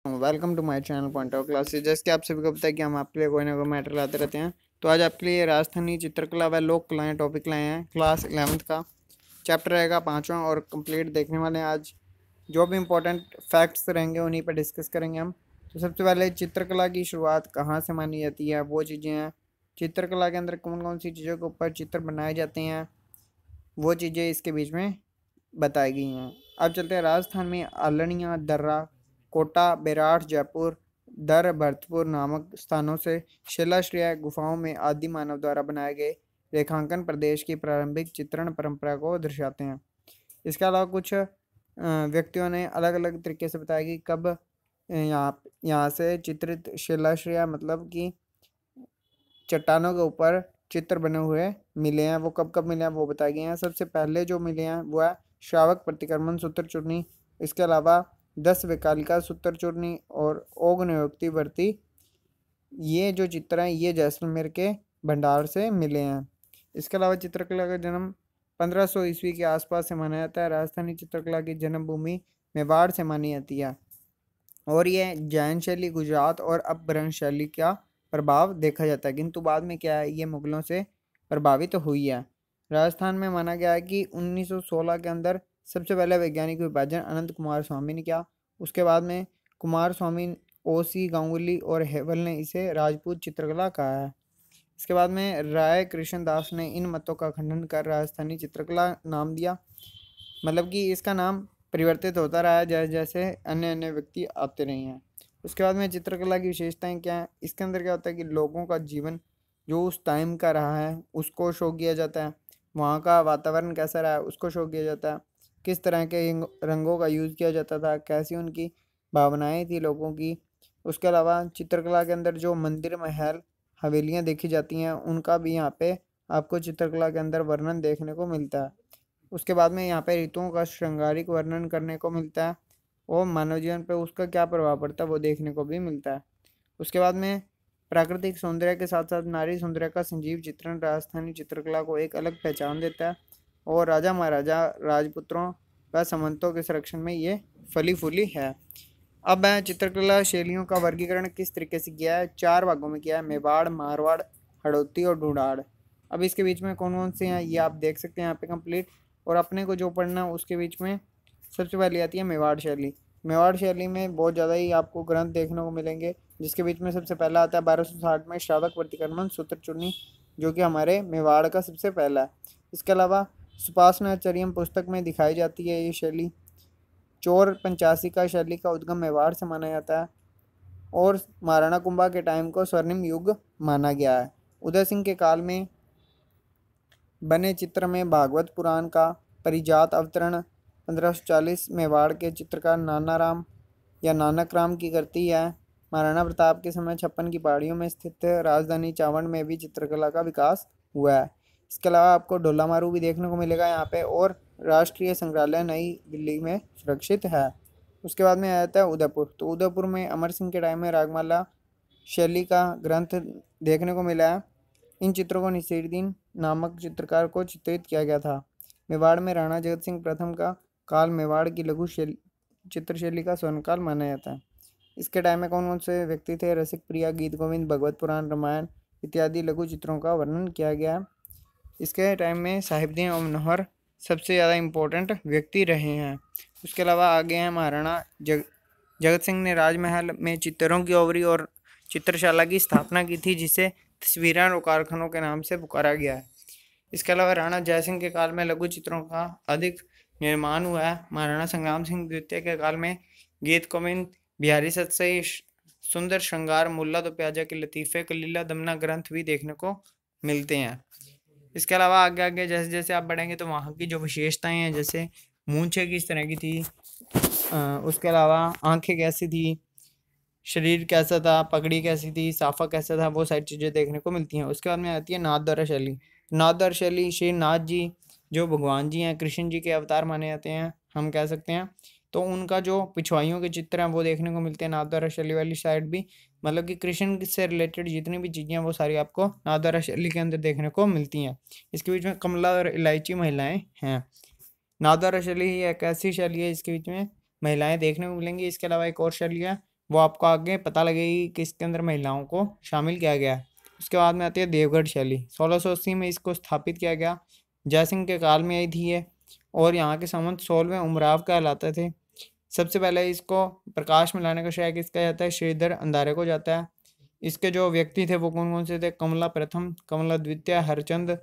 Welcome to my channel point of classes. जैसे कि आप सभी को पता है कि हम आपके लिए कोई ना कोई मैटर लाते रहते हैं। तो आज आपके लिए राजस्थानी चित्रकला व लोक कलाएं टॉपिक लाए हैं। क्लास 11th का चैप्टर रहेगा 5वां और कंप्लीट देखने वाले हैं। आज जो भी इम्पोर्टेंट फैक्ट्स रहेंगे उन्हीं पर डिस्कस करेंगे हम। तो सबसे पहले चित्रकला की शुरुआत कहाँ से मानी जाती है, वो चीज़ें हैं। चित्रकला के अंदर कौन कौन सी चीज़ों के ऊपर चित्र बनाए जाते हैं, वो चीज़ें इसके बीच में बताई गई हैं। अब चलते हैं राजस्थान में आलनिया, दर्रा, कोटा, बेराठ, जयपुर, दर भरतपुर नामक स्थानों से शिलाश्रय गुफाओं में आदि मानव द्वारा बनाए गए रेखांकन प्रदेश की प्रारंभिक चित्रण परंपरा को दर्शाते हैं। इसके अलावा कुछ व्यक्तियों ने अलग अलग तरीके से बताया कि कब यहाँ से चित्रित शिलाश्रय मतलब कि चट्टानों के ऊपर चित्र बने हुए मिले हैं, वो कब कब मिले हैं वो बताए गए हैं। सबसे पहले जो मिले हैं वो है श्रावक प्रतिक्रमण सूत्र चूर्णी, इसके अलावा 10 विकालिका सूत्र चूर्णी और ओग नियुक्ति वर्ती। ये जो चित्र हैं ये जैसलमेर के भंडार से मिले हैं। इसके अलावा चित्रकला का जन्म 1500 ईस्वी के आसपास से माना जाता है। राजस्थानी चित्रकला की जन्मभूमि मेवाड़ से मानी जाती है और ये जैन शैली, गुजरात और अपभ्रंश शैली का प्रभाव देखा जाता है, किंतु बाद में क्या है ये मुगलों से प्रभावित हुई है। राजस्थान में माना गया है कि 1916 के अंदर सबसे पहले वैज्ञानिक विभाजन अनंत कुमार स्वामी ने किया। उसके बाद में कुमार स्वामी, ओसी गांगुली और हेवल ने इसे राजपूत चित्रकला कहा है। इसके बाद में राय कृष्ण दास ने इन मतों का खंडन कर राजस्थानी चित्रकला नाम दिया। मतलब कि इसका नाम परिवर्तित होता रहा है जैसे जैसे अन्य अन्य व्यक्ति आते रहे हैं। उसके बाद में चित्रकला की विशेषताएं क्या हैं, इसके अंदर क्या होता है कि लोगों का जीवन जो उस टाइम का रहा है उसको शो किया जाता है, वहाँ का वातावरण कैसा रहा है उसको शो किया जाता है, किस तरह के रंगों का यूज़ किया जाता था, कैसी उनकी भावनाएं थी लोगों की। उसके अलावा चित्रकला के अंदर जो मंदिर, महल, हवेलियाँ देखी जाती हैं उनका भी यहाँ पे आपको चित्रकला के अंदर वर्णन देखने को मिलता है। उसके बाद में यहाँ पे ऋतुओं का श्रृंगारिक वर्णन करने को मिलता है और मानव जीवन पे उसका क्या प्रभाव पड़ता है वो देखने को भी मिलता है। उसके बाद में प्राकृतिक सौंदर्य के साथ साथ नारी सौंदर्य का संजीव चित्रण राजस्थानी चित्रकला को एक अलग पहचान देता है और राजा महाराजा, राजपुत्रों व सामंतों के संरक्षण में ये फली फूली है। अब है चित्रकला शैलियों का वर्गीकरण किस तरीके से किया है, 4 भागों में किया है, मेवाड़, मारवाड़, हड़ौती और ढूंढाड़। अब इसके बीच में कौन कौन से हैं ये आप देख सकते हैं यहाँ पे कंप्लीट। और अपने को जो पढ़ना है उसके बीच में सबसे पहले आती है मेवाड़ शैली। मेवाड़ शैली में बहुत ज़्यादा ही आपको ग्रंथ देखने को मिलेंगे, जिसके बीच में सबसे पहला आता है 1260 में श्रावक प्रतिक्रमण सूत्र चूर्णी, जो कि हमारे मेवाड़ का सबसे पहला है। इसके अलावा सुपासनाचर्यम पुस्तक में दिखाई जाती है ये शैली। चोर पंचासी का शैली का उद्गम मेवाड़ से माना जाता है और महाराणा कुंभा के टाइम को स्वर्णिम युग माना गया है। उदय सिंह के काल में बने चित्र में भागवत पुराण का परिजात अवतरण 1540 मेवाड़ के चित्रकार नानाराम या नानक राम की करती है। महाराणा प्रताप के समय 56 की पहाड़ियों में स्थित राजधानी चावंड में भी चित्रकला का विकास हुआ है। इसके अलावा आपको ढोला मारू भी देखने को मिलेगा यहाँ पे और राष्ट्रीय संग्रहालय नई दिल्ली में सुरक्षित है। उसके बाद में आ जाता है उदयपुर। तो उदयपुर में अमर सिंह के टाइम में रागमाला शैली का ग्रंथ देखने को मिला है। इन चित्रों को नसीरुद्दीन नामक चित्रकार को चित्रित किया गया था। मेवाड़ में राणा जगत सिंह प्रथम का काल मेवाड़ की लघु चित्रशैली का स्वर्णकाल माना जाता है। इसके टाइम में कौन कौन से व्यक्ति थे, रसिक प्रिया, गीत गोविंद, भगवत पुराण, रामायण इत्यादि लघु चित्रों का वर्णन किया गया है। इसके टाइम में साहिबदीन और मनोहर सबसे ज़्यादा इम्पोर्टेंट व्यक्ति रहे हैं। उसके अलावा आगे हैं महाराणा जगत सिंह ने राजमहल में चित्रों की ओवरी और चित्रशाला की स्थापना की थी, जिसे तस्वीरां और कारखानों के नाम से पुकारा गया है। इसके अलावा राणा जयसिंह के काल में लघु चित्रों का अधिक निर्माण हुआ है। महाराणा संग्राम सिंह द्वितीय के काल में गीत गोविंद, बिहारी सतसई, सुंदर श्रृंगार, मुल्ला दो प्याजा के लतीफ़े, कलीला दमना ग्रंथ भी देखने को मिलते हैं। इसके अलावा आगे आगे जैसे जैसे आप बढ़ेंगे तो वहाँ की जो विशेषताएं हैं, जैसे मूंछें किस तरह की थी, उसके अलावा आंखें कैसी थी, शरीर कैसा था, पगड़ी कैसी थी, साफा कैसा था, वो सारी चीज़ें देखने को मिलती हैं। उसके बाद में आती है नाथद्वारा शैली। नाथद्वारा शैली श्री नाथ जी जो भगवान जी हैं, कृष्ण जी के अवतार माने जाते हैं हम कह सकते हैं, तो उनका जो पिछवाइयों के चित्र हैं वो देखने को मिलते हैं नाथद्वारा शैली वाली साइड भी। मतलब कि कृष्ण से रिलेटेड जितनी भी चीज़ें हैं वो सारी आपको नाथद्वारा शैली के अंदर देखने को मिलती हैं। इसके बीच में कमला और इलायची महिलाएं हैं। नाथद्वारा शैली ही एक ऐसी शैली है जिसके बीच में महिलाएं देखने को मिलेंगी। इसके अलावा एक और शैली है वो आपको आगे पता लगेगी कि इसके अंदर महिलाओं को शामिल किया गया है। उसके बाद में आती है देवगढ़ शैली। 1680 में इसको स्थापित किया गया। जयसिंह के काल में आई थी ये, और यहाँ के सामंत 16वें उमराव कहलाते थे। सबसे पहले इसको प्रकाश में लाने का श्रेय किसका जाता है? श्रीधर अंधारे को जाता है। इसके जो व्यक्ति थे वो कौन कौन से थे? कमला प्रथम, कमला द्वितीय, हरचंद,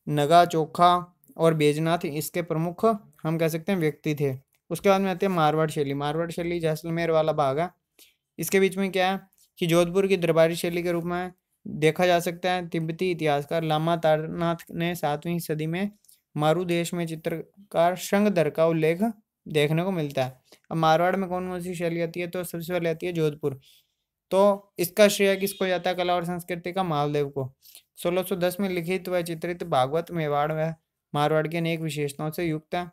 नगा चोखा और बैजनाथ इसके प्रमुख हम कह सकते हैं व्यक्ति थे। उसके बाद में आती है मारवाड़ शैली। मारवाड़ शैली जैसलमेर वाला भाग है। इसके बीच में क्या है कि जोधपुर की दरबारी शैली के रूप में देखा जा सकता है। तिब्बती इतिहासकार लामा तारनाथ ने 7वीं सदी में मारू देश में चित्रकार शंखधर का उल्लेख देखने को मिलता है। अब मारवाड़ में कौन कौन सी शैली आती है? तो सबसे पहले आती है जोधपुर। तो इसका श्रेय किसको जाता है? कला और संस्कृति का मालदेव को। 1610 में लिखित व चित्रित भागवत मेवाड़ व मारवाड़ की अनेक विशेषताओं से युक्त है।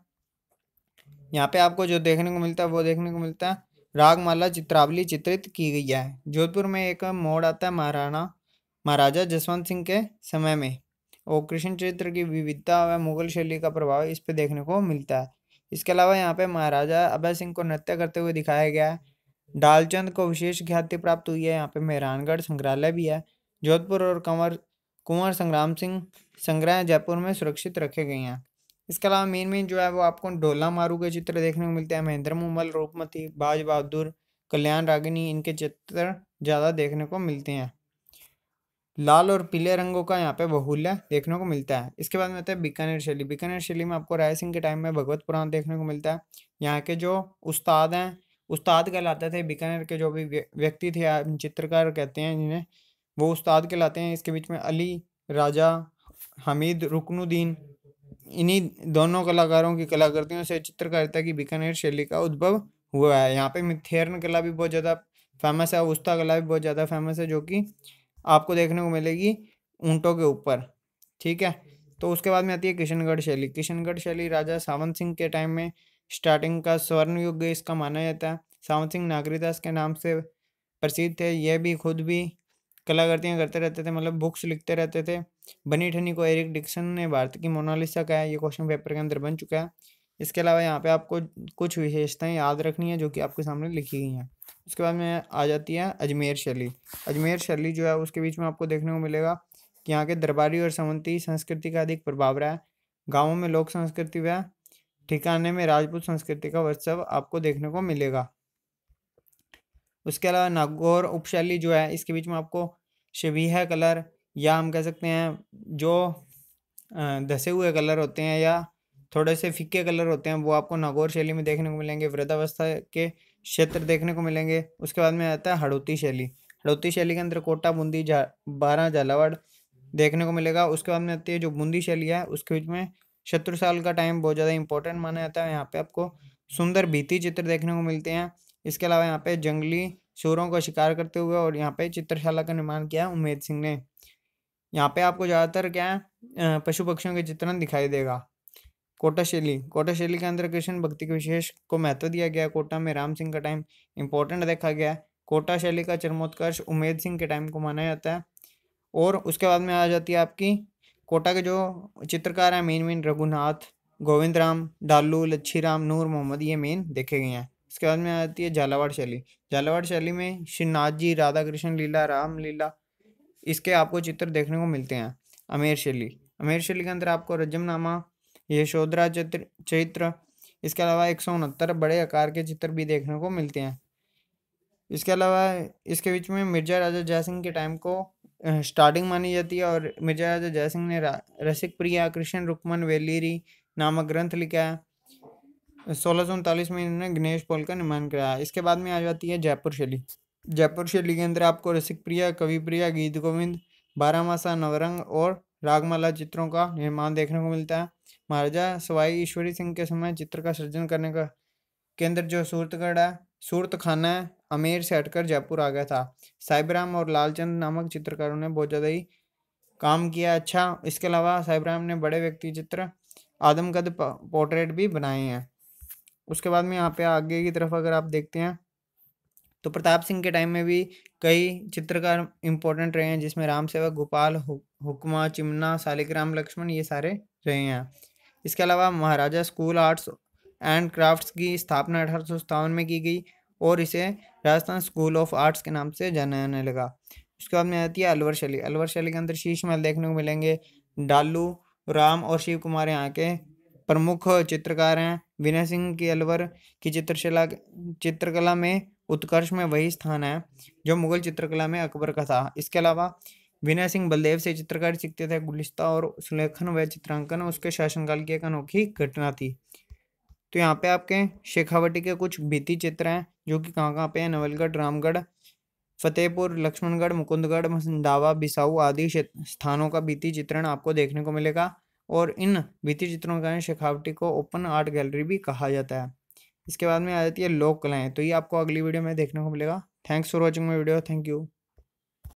यहाँ पे आपको जो देखने को मिलता है वो देखने को मिलता है रागमाला चित्रावली चित्रित की गई है। जोधपुर में एक मोड़ आता है महाराजा जसवंत सिंह के समय में, और कृष्ण चरित्र की विविधता व मुगल शैली का प्रभाव इस पे देखने को मिलता है। इसके अलावा यहाँ पे महाराजा अभय सिंह को नृत्य करते हुए दिखाया गया है। डालचंद को विशेष ख्याति प्राप्त हुई है। यहाँ पे मेहरानगढ़ संग्रहालय भी है। जोधपुर और कुंवर संग्राम सिंह संग्रह जयपुर में सुरक्षित रखे गए हैं। इसके अलावा मेन जो है वो आपको ढोला मारू के चित्र देखने को मिलते हैं। महेंद्र मुमल, रूपमती, बाज बहादुर, कल्याण रागिनी इनके चित्र ज़्यादा देखने को मिलते हैं। लाल और पीले रंगों का यहाँ पे बहुल्य देखने को मिलता है। इसके बाद में आता है बीकानेर शैली। बीकानेर शैली में आपको राय सिंह के टाइम में भगवत पुराण देखने को मिलता है। यहाँ के जो उस्ताद हैं, उस्ताद कहलाते थे। बीकानेर के जो भी व्यक्ति थे, चित्रकार कहते हैं जिन्हें, वो उस्ताद कहलाते हैं। इसके बीच में अली राजा, हमीद रुकनुद्दीन, इन्हीं दोनों कलाकारों की कलाकृतियों से चित्रकारिता की बीकानेर शैली का उद्भव हुआ है। यहाँ पे मिथेरन कला भी बहुत ज़्यादा फेमस है, उस्ता कला भी बहुत ज़्यादा फेमस है, जो कि आपको देखने को मिलेगी ऊँटों के ऊपर। ठीक है, तो उसके बाद में आती है किशनगढ़ शैली। किशनगढ़ शैली राजा सावंत सिंह के टाइम में स्टार्टिंग का स्वर्ण युग इसका माना जाता है। सावंत सिंह नागरीदास के नाम से प्रसिद्ध थे। यह भी खुद भी कलाकृतियाँ करते रहते थे, मतलब बुक्स लिखते रहते थे। बनी ठनी को एरिक डिक्सन ने भारत की मोनालिसा कहा है। ये क्वेश्चन पेपर के अंदर बन चुका है। इसके अलावा यहाँ पे आपको कुछ विशेषताएं याद रखनी है जो कि आपके सामने लिखी गई हैं। उसके बाद में आ जाती है अजमेर शैली। अजमेर शैली जो है उसके बीच में आपको देखने को मिलेगा कि यहाँ के दरबारी और सामंती संस्कृति का अधिक प्रभाव रहा है। गाँवों में लोक संस्कृति व ठिकाने में राजपूत संस्कृति का उत्सव आपको देखने को मिलेगा। उसके अलावा नागौर उपशैली जो है इसके बीच में आपको शबीहा कलर, या हम कह सकते हैं जो धसे हुए कलर होते हैं या थोड़े से फीके कलर होते हैं, वो आपको नागौर शैली में देखने को मिलेंगे। वृद्धावस्था के क्षेत्र देखने को मिलेंगे। उसके बाद में आता है हड़ौती शैली। हड़ौती शैली के अंदर कोटा, बूंदी, 12 झालावाड़ देखने को मिलेगा। उसके बाद में आती है जो बूंदी शैली है, उसके बीच में शत्रुसाल का टाइम बहुत ज़्यादा इंपॉर्टेंट माना जाता है। यहाँ पे आपको सुंदर भित्ति चित्र देखने को मिलते हैं। इसके अलावा यहाँ पे जंगली सूरों का शिकार करते हुए और यहाँ पे चित्रशाला का निर्माण किया उमेद सिंह ने। यहाँ पे आपको ज़्यादातर क्या है, पशु पक्षियों के चित्रण दिखाई देगा। कोटा शैली। कोटा शैली के अंदर कृष्ण भक्ति के विशेष को महत्व दिया गया है। कोटा में राम सिंह का टाइम इंपॉर्टेंट देखा गया है। कोटा शैली का चरमोत्कर्ष उमेद सिंह के टाइम को माना जाता है। और उसके बाद में आ जाती है आपकी कोटा के जो चित्रकार हैं मेन रघुनाथ, गोविंद राम, डालू, लच्छी राम, नूर मोहम्मद, ये मेन देखे गए हैं। इसके बाद में आती है झालावाड़ शैली। झालावाड़ शैली में श्रीनाथ जी, राधा कृष्ण लीला, राम लीला, इसके आपको चित्र देखने को मिलते हैं। अमेर शैली। अमेर शैली के अंदर आपको रजमनामा, यशोधरा चरित्र, इसके अलावा 169 बड़े आकार के चित्र भी देखने को मिलते हैं। इसके अलावा इसके बीच में मिर्जा राजा जयसिंह के टाइम को स्टार्टिंग मानी जाती है, और मिर्जा राजा जयसिंह ने रसिक प्रिया, कृष्ण रुक्मन वेलीरी नामक ग्रंथ लिखा है। 1639 में इन्होंने गणेश पोल का निर्माण कराया। इसके बाद में आ जाती है जयपुर शैली। जयपुर शैली के अंदर आपको रसिक प्रिया, कवि प्रिया, गीत गोविंद, बारहमासा, नवरंग और रागमाला चित्रों का निर्माण देखने को मिलता है। महाराजा सवाई ईश्वरी सिंह के समय चित्र का सृजन करने का केंद्र जो सूरतगढ़ है, सूरत खाना है, अमेर से हटकर जयपुर आ गया था। साहिबराम और लालचंद नामक चित्रकारों ने बहुत ज़्यादा ही काम किया अच्छा। इसके अलावा साहिबराम ने बड़े व्यक्ति चित्र, आदमकद पोर्ट्रेट भी बनाए हैं। उसके बाद में यहाँ पे आगे की तरफ अगर आप देखते हैं तो प्रताप सिंह के टाइम में भी कई चित्रकार इंपॉर्टेंट रहे हैं, जिसमें राम सेवक, गोपाल, हुक्मा, चिमना, सालिग्राम, लक्ष्मण, ये सारे रहे हैं। इसके अलावा महाराजा स्कूल आर्ट्स एंड क्राफ्ट्स की स्थापना 1857 में की गई, और इसे राजस्थान स्कूल ऑफ आर्ट्स के नाम से जाना जाने लगा। उसके बाद में आती है अलवर शैली। अलवर शैली के अंदर शीश महल देखने को मिलेंगे। डालू राम और शिव कुमार यहाँ के प्रमुख चित्रकार हैं। विनय सिंह की अलवर की चित्रकला में उत्कर्ष में वही स्थान है जो मुगल चित्रकला में अकबर का था। इसके अलावा विनय सिंह बलदेव से चित्रकारी सीखते थे। गुलिस्ता और सुलेखन व चित्रांकन उसके शासनकाल की एक अनोखी घटना थी। तो यहाँ पे आपके शेखावटी के कुछ भित्ति चित्र हैं जो कि कहाँ पे हैं, नवलगढ़, रामगढ़, फतेहपुर, लक्ष्मणगढ़, मुकुंदगढ़, दावा, बिसाऊ आदि स्थानों का भित्ति चित्रण आपको देखने को मिलेगा। और इन भित्ति चित्रों का शेखावटी को ओपन आर्ट गैलरी भी कहा जाता है। इसके बाद में आ जाती है लोक कलाएं। तो ये आपको अगली वीडियो में देखने को मिलेगा। Thanks for watching my video. Thank you.